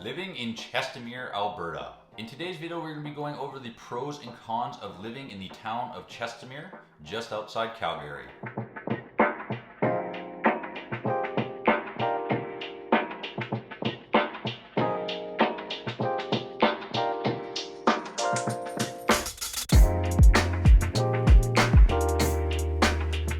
living in Chestermere, Alberta. In today's video, we're going to be going over the pros and cons of living in the town of Chestermere, just outside Calgary.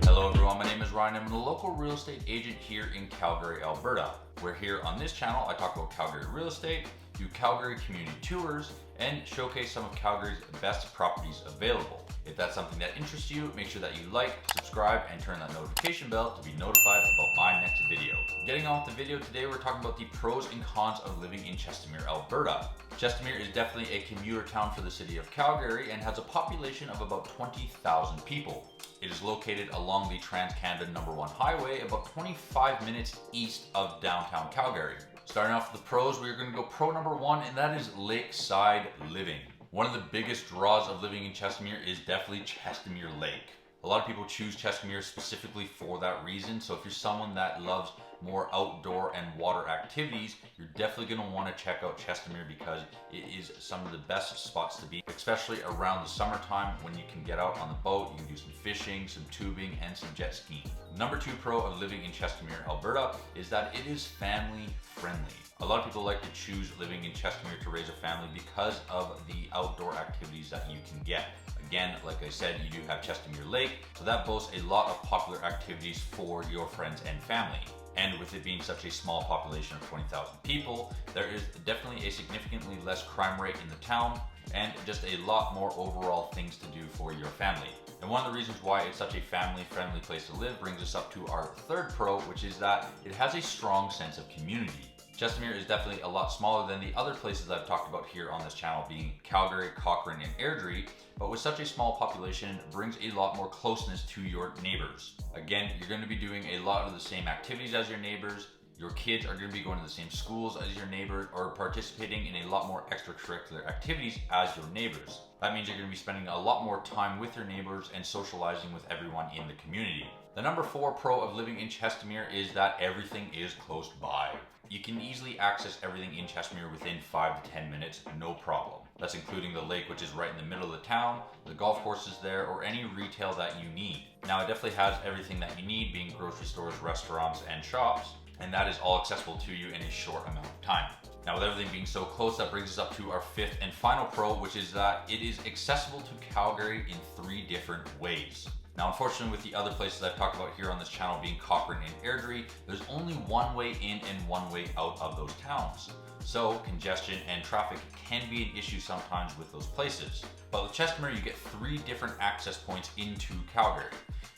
Hello everyone, my name is Ryan. I'm the local real estate agent here in Calgary, Alberta. We're here on this channel. I talk about Calgary real estate, do Calgary community tours, and showcase some of Calgary's best properties available. If that's something that interests you, make sure that you like, subscribe, and turn that notification bell to be notified about my next video. Getting on with the video today, we're talking about the pros and cons of living in Chestermere, Alberta. Chestermere is definitely a commuter town for the city of Calgary and has a population of about 20,000 people. It is located along the Trans-Canada No. 1 highway about 25 minutes east of downtown Calgary. Starting off with the pros, we're going to go pro number one, and that is lakeside living. One of the biggest draws of living in Chestermere is definitely Chestermere Lake. A lot of people choose Chestermere specifically for that reason, so if you're someone that loves more outdoor and water activities, you're definitely going to want to check out Chestermere because it is some of the best spots to be, especially around the summertime when you can get out on the boat, you can do some fishing, some tubing, and some jet skiing. Number two pro of living in Chestermere, Alberta is that it is family friendly. A lot of people like to choose living in Chestermere to raise a family because of the outdoor activities that you can get. Again, like I said, you do have Chestermere Lake, so that boasts a lot of popular activities for your friends and family. And with it being such a small population of 20,000 people, there is definitely a significantly less crime rate in the town and just a lot more overall things to do for your family. And one of the reasons why it's such a family-friendly place to live brings us up to our third pro, which is that it has a strong sense of community. Chestermere is definitely a lot smaller than the other places I've talked about here on this channel, being Calgary, Cochrane, and Airdrie, but with such a small population, it brings a lot more closeness to your neighbors. Again, you're going to be doing a lot of the same activities as your neighbors. Your kids are going to be going to the same schools as your neighbors or participating in a lot more extracurricular activities as your neighbors. That means you're going to be spending a lot more time with your neighbors and socializing with everyone in the community. The number four pro of living in Chestermere is that everything is close by. You can easily access everything in Chestermere within 5 to 10 minutes, no problem. That's including the lake, which is right in the middle of the town, the golf courses there, or any retail that you need. Now, it definitely has everything that you need, being grocery stores, restaurants, and shops, and that is all accessible to you in a short amount of time. Now, with everything being so close, that brings us up to our fifth and final pro, which is that it is accessible to Calgary in 3 different ways. Now, unfortunately, with the other places I've talked about here on this channel being Cochrane and Airdrie, there's only one way in and one way out of those towns. So congestion and traffic can be an issue sometimes with those places. But with Chestermere, you get 3 different access points into Calgary.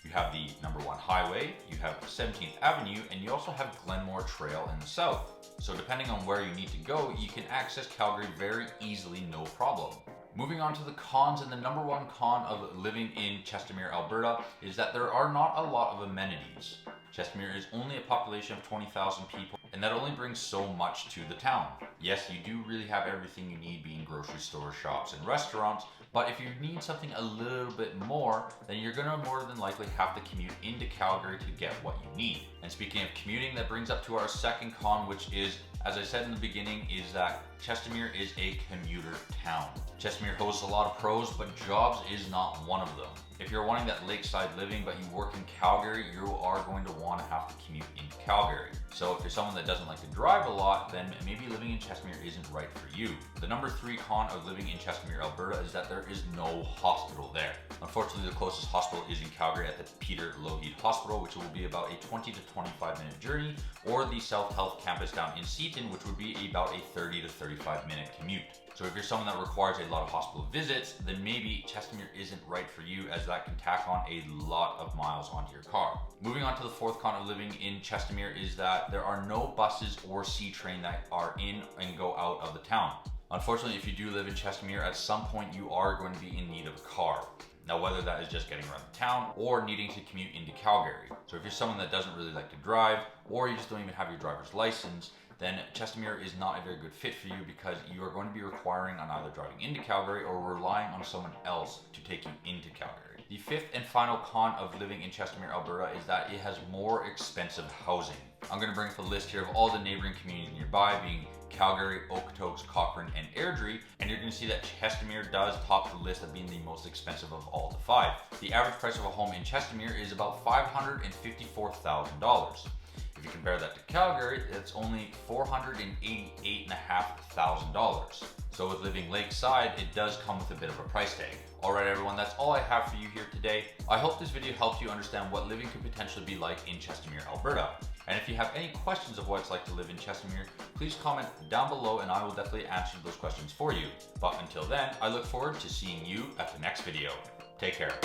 You have the No. 1 highway, you have 17th Avenue, and you also have Glenmore Trail in the south. So depending on where you need to go, you can access Calgary very easily, no problem. Moving on to the cons, and the number 1 con of living in Chestermere, Alberta is that there are not a lot of amenities. Chestermere is only a population of 20,000 people, and that only brings so much to the town. Yes, you do really have everything you need, being grocery stores, shops, and restaurants, but if you need something a little bit more, then you're going to more than likely have to commute into Calgary to get what you need. And speaking of commuting, that brings up to our second con, which is, as I said in the beginning, is that Chestermere is a commuter town. Chestermere hosts a lot of pros, but jobs is not one of them. If you're wanting that lakeside living, but you work in Calgary, you are going to want to have to commute into Calgary. So if you're someone that doesn't like to drive a lot, then maybe living in Chestermere isn't right for you. The number 3 con of living in Chestermere, Alberta is that there is no hospital there. Unfortunately, the closest hospital is in Calgary at the Peter Lougheed Hospital, which will be about a 20 to 25 minute journey, or the South Health campus down in Seaton, which would be about a 30 to 35 minute commute. So if you're someone that requires a lot of hospital visits, then maybe Chestermere isn't right for you, as that can tack on a lot of miles onto your car. Moving on to the 4th con of living in Chestermere is that there are no buses or C-train that are in and go out of the town. Unfortunately, if you do live in Chestermere, at some point you are going to be in need of a car. Now, whether that is just getting around the town or needing to commute into Calgary. So if you're someone that doesn't really like to drive, or you just don't even have your driver's license, then Chestermere is not a very good fit for you, because you are going to be requiring on either driving into Calgary or relying on someone else to take you into Calgary. The 5th and final con of living in Chestermere, Alberta is that it has more expensive housing. I'm going to bring up a list here of all the neighboring communities nearby, being Calgary, Okotoks, Cochrane, and Airdrie, and you're going to see that Chestermere does top the list of being the most expensive of all the 5. The average price of a home in Chestermere is about $554,000. If you compare that to Calgary, it's only $488,500. So with living lakeside, it does come with a bit of a price tag. Alright everyone, that's all I have for you here today. I hope this video helped you understand what living could potentially be like in Chestermere, Alberta. And if you have any questions of what it's like to live in Chestermere, please comment down below and I will definitely answer those questions for you. But until then, I look forward to seeing you at the next video. Take care.